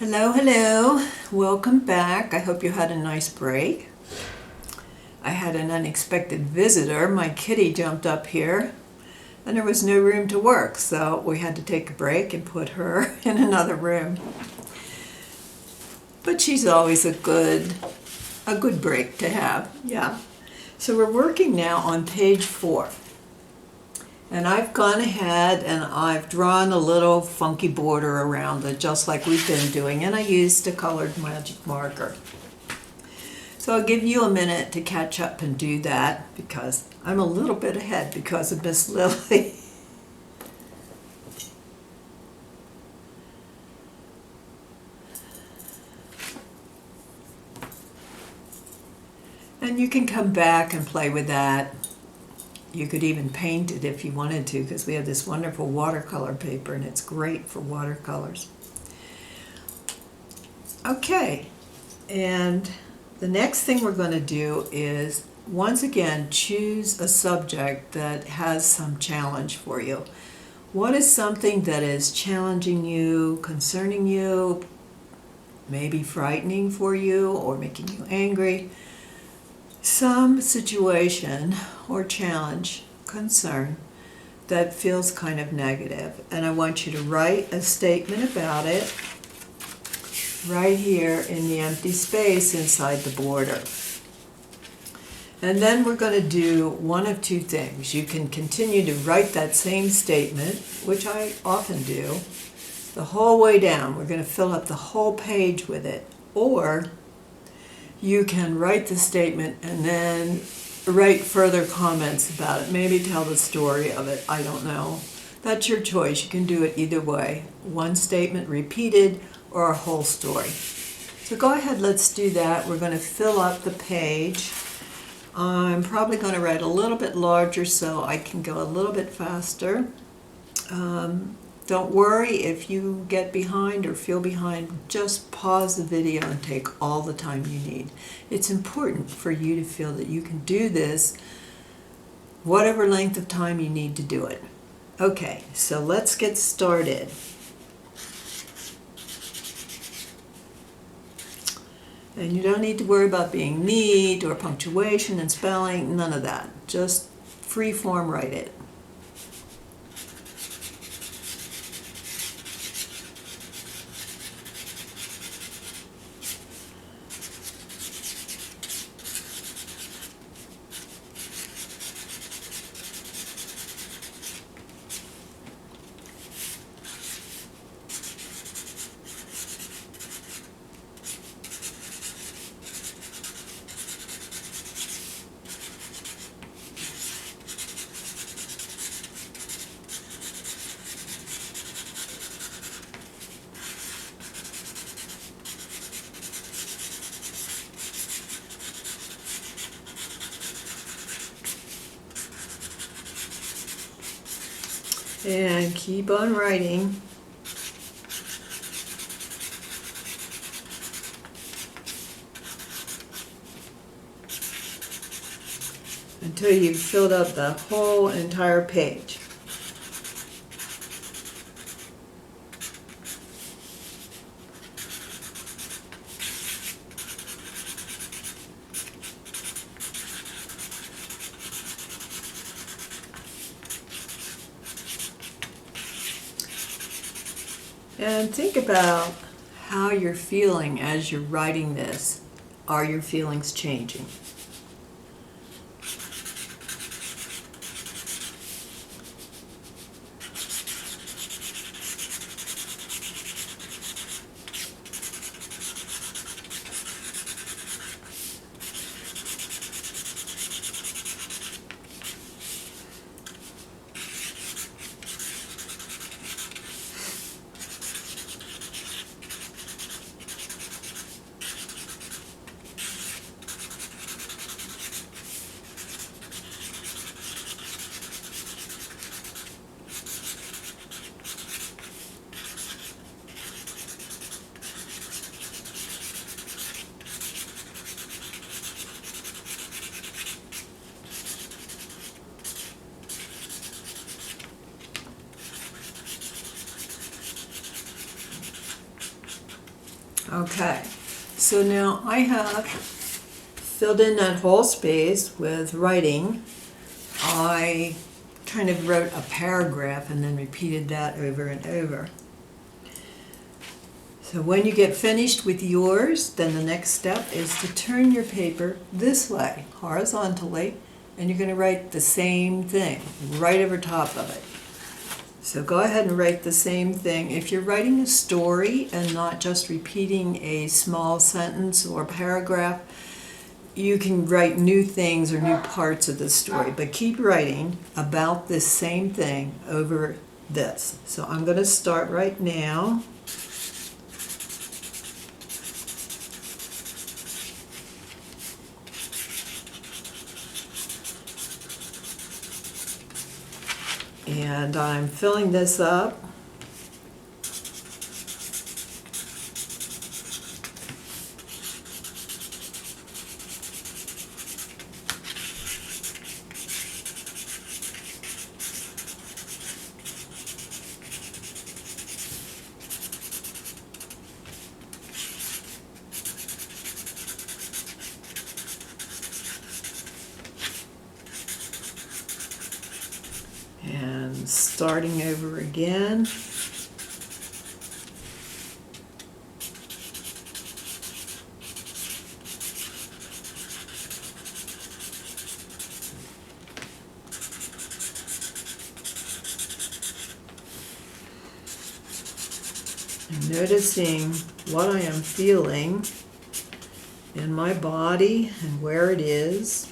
Hello, hello. Welcome back. I hope you had a nice break. I had an unexpected visitor. My kitty jumped up here and there was no room to work, so we had to take a break and put her in another room. But she's always a good break to have. Yeah. So we're working now on page 4. And I've gone ahead and I've drawn a little funky border around it, just like we've been doing, and I used a colored magic marker. So I'll give you a minute to catch up and do that, because I'm a little bit ahead because of Miss Lily. And you can come back and play with that. You could even paint it if you wanted to, because we have this wonderful watercolor paper and it's great for watercolors. Okay, and the next thing we're going to do is once again choose a subject that has some challenge for you. What is something that is challenging you, concerning you, maybe frightening for you or making you angry? Some situation or challenge, concern that feels kind of negative, and I want you to write a statement about it right here in the empty space inside the border. And then we're going to do one of two things. You can continue to write that same statement, which I often do, the whole way down. We're going to fill up the whole page with it. Or you can write the statement and then write further comments about it. Maybe tell the story of it. I don't know. That's your choice. You can do it either way. One statement repeated or a whole story. So go ahead, let's do that. We're going to fill up the page. I'm probably going to write a little bit larger so I can go a little bit faster. Don't worry if you get behind or feel behind. Just pause the video and take all the time you need. It's important for you to feel that you can do this whatever length of time you need to do it. Okay, so let's get started. And you don't need to worry about being neat or punctuation and spelling, none of that. Just free form write it. And keep on writing. Until you've filled up the whole entire page. And think about how you're feeling as you're writing this. Are your feelings changing? Okay, so now I have filled in that whole space with writing. I kind of wrote a paragraph and then repeated that over and over. So when you get finished with yours, then the next step is to turn your paper this way, horizontally, and you're going to write the same thing right over top of it. So go ahead and write the same thing. If you're writing a story and not just repeating a small sentence or paragraph, you can write new things or new parts of the story, but keep writing about this same thing over this. So I'm going to start right now. And I'm filling this up. And starting over again. And noticing what I am feeling in my body and where it is.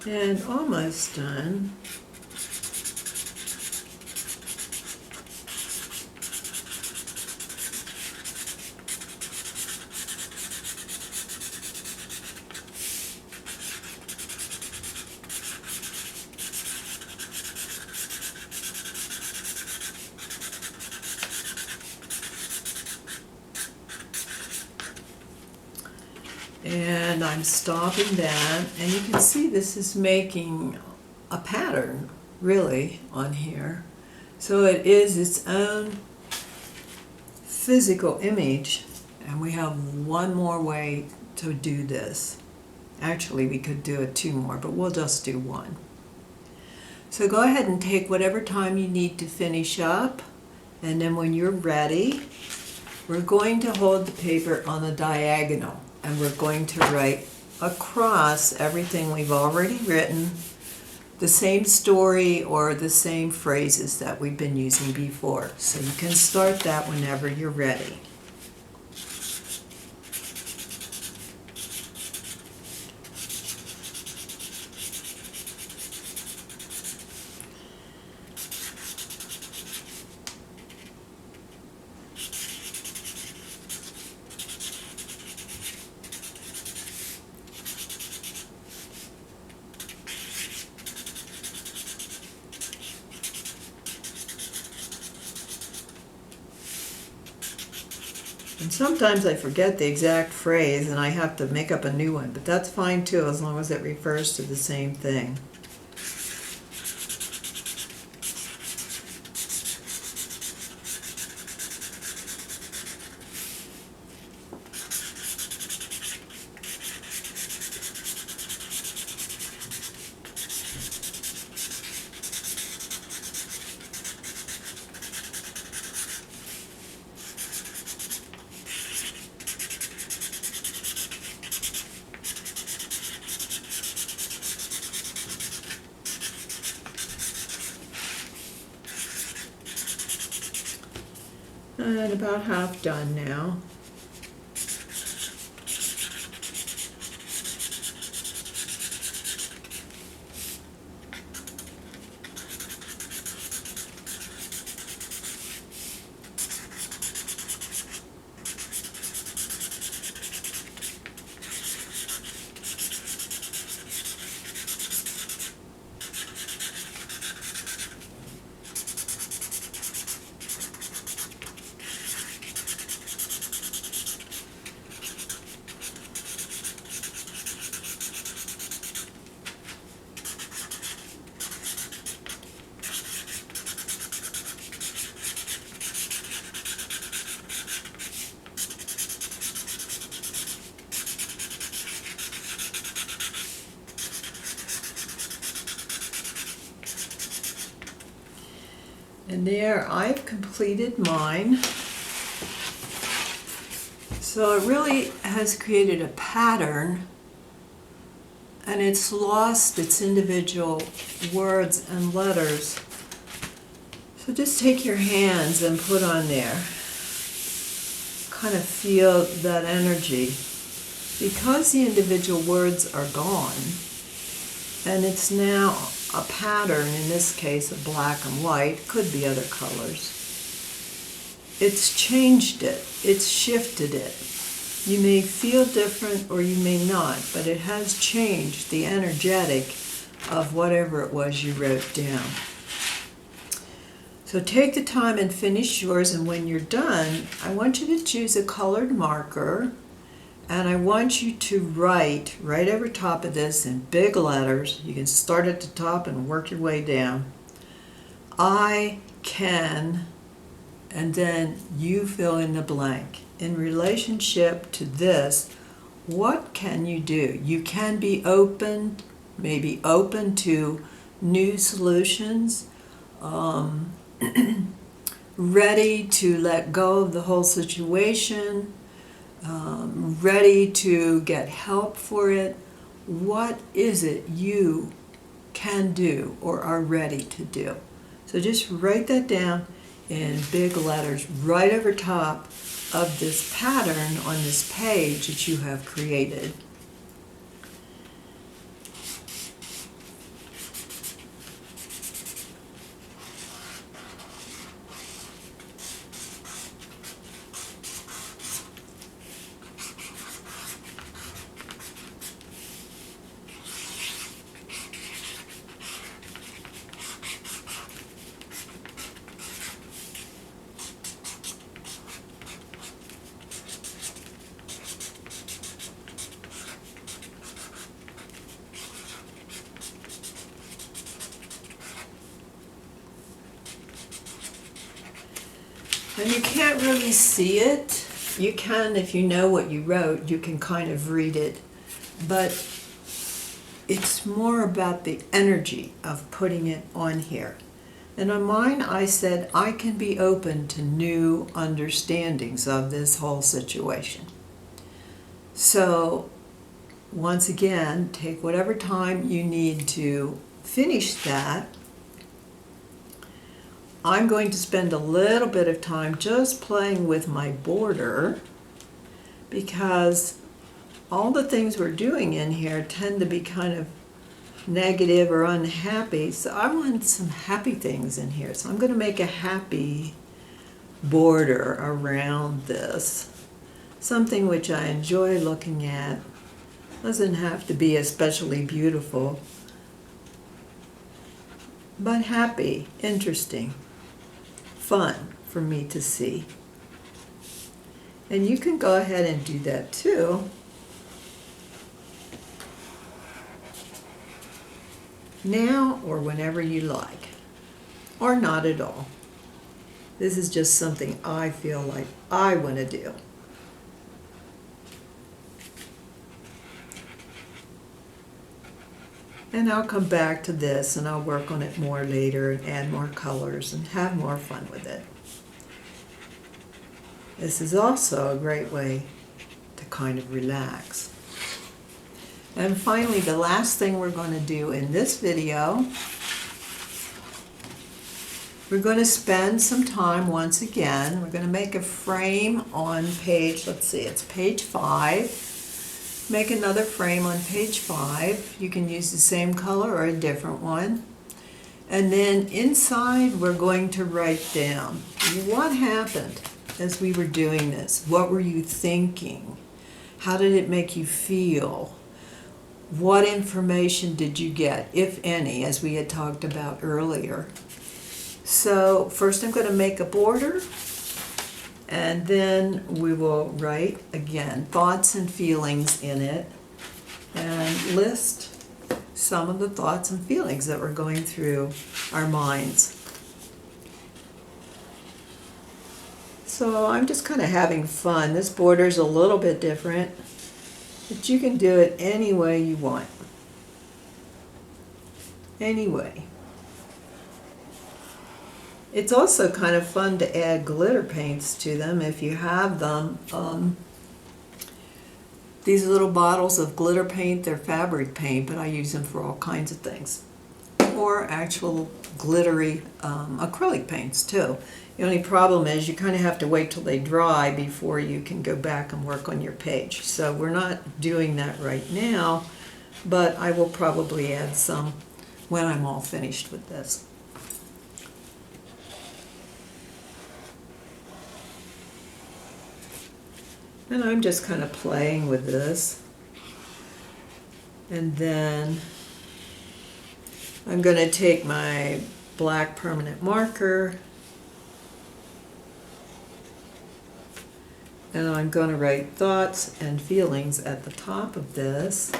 And almost done. And I'm stopping that, and you can see this is making a pattern, really, on here. So it is its own physical image, and we have one more way to do this. Actually, we could do it two more, but we'll just do one. So go ahead and take whatever time you need to finish up, and then when you're ready, we're going to hold the paper on the diagonal, and we're going to write across everything we've already written, the same story or the same phrases that we've been using before. So you can start that whenever you're ready. And sometimes I forget the exact phrase and I have to make up a new one, but that's fine too, as long as it refers to the same thing. And about half done now. And there, I've completed mine. So it really has created a pattern, and it's lost its individual words and letters. So just take your hands and put on there. Kind of feel that energy. Because the individual words are gone, and it's now a pattern, in this case of black and white, could be other colors. It's changed it, it's shifted it. You may feel different or you may not, but it has changed the energetic of whatever it was you wrote down. So take the time and finish yours, and when you're done, I want you to choose a colored marker, and I want you to write right over top of this in big letters. You can start at the top and work your way down. I can, and then you fill in the blank. In relationship to this, what can you do? You can be open, maybe open to new solutions, ready to let go of the whole situation, ready to get help for it. What is it you can do or are ready to do? So just write that down in big letters right over top of this pattern on this page that you have created. And you can't really see it. You can, if you know what you wrote, you can kind of read it. But it's more about the energy of putting it on here. And on mine, I said, I can be open to new understandings of this whole situation. So, once again, take whatever time you need to finish that. I'm going to spend a little bit of time just playing with my border, because all the things we're doing in here tend to be kind of negative or unhappy. So I want some happy things in here. So I'm going to make a happy border around this. Something which I enjoy looking at. Doesn't have to be especially beautiful, but happy, interesting, fun for me to see. And you can go ahead and do that too. Now or whenever you like, or not at all. This is just something I feel like I want to do. And I'll come back to this and I'll work on it more later and add more colors and have more fun with it. This is also a great way to kind of relax. And finally, the last thing we're going to do in this video, we're going to spend some time once again. We're going to make a frame on page, let's see, it's page 5. Make another frame on page 5. You can use the same color or a different one. And then inside we're going to write down what happened as we were doing this. What were you thinking? How did it make you feel? What information did you get, if any, as we had talked about earlier? So first I'm going to make a border, and then we will write, again, thoughts and feelings in it, and list some of the thoughts and feelings that were going through our minds. So I'm just kind of having fun. This border's a little bit different, but you can do it any way you want. Any way. It's also kind of fun to add glitter paints to them if you have them. These little bottles of glitter paint, they're fabric paint, but I use them for all kinds of things. Or actual glittery acrylic paints too. The only problem is you kind of have to wait till they dry before you can go back and work on your page. So we're not doing that right now, but I will probably add some when I'm all finished with this. And I'm just kind of playing with this. And then I'm going to take my black permanent marker and I'm going to write thoughts and feelings at the top of this.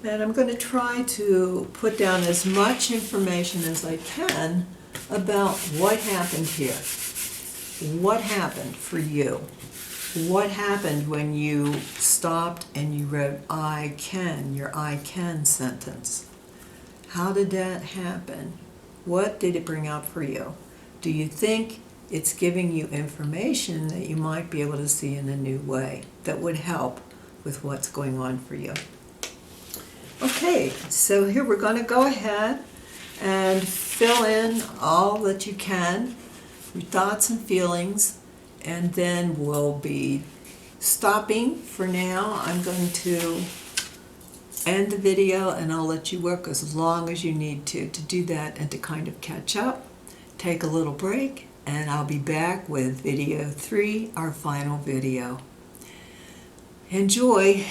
And I'm going to try to put down as much information as I can about what happened here. What happened for you? What happened when you stopped and you wrote I can, your I can sentence? How did that happen? What did it bring up for you? Do you think it's giving you information that you might be able to see in a new way that would help with what's going on for you? Okay, so here we're going to go ahead and fill in all that you can, your thoughts and feelings, and then we'll be stopping for now. I'm going to end the video and I'll let you work as long as you need to do that and to kind of catch up. Take a little break and I'll be back with video 3, our final video. Enjoy.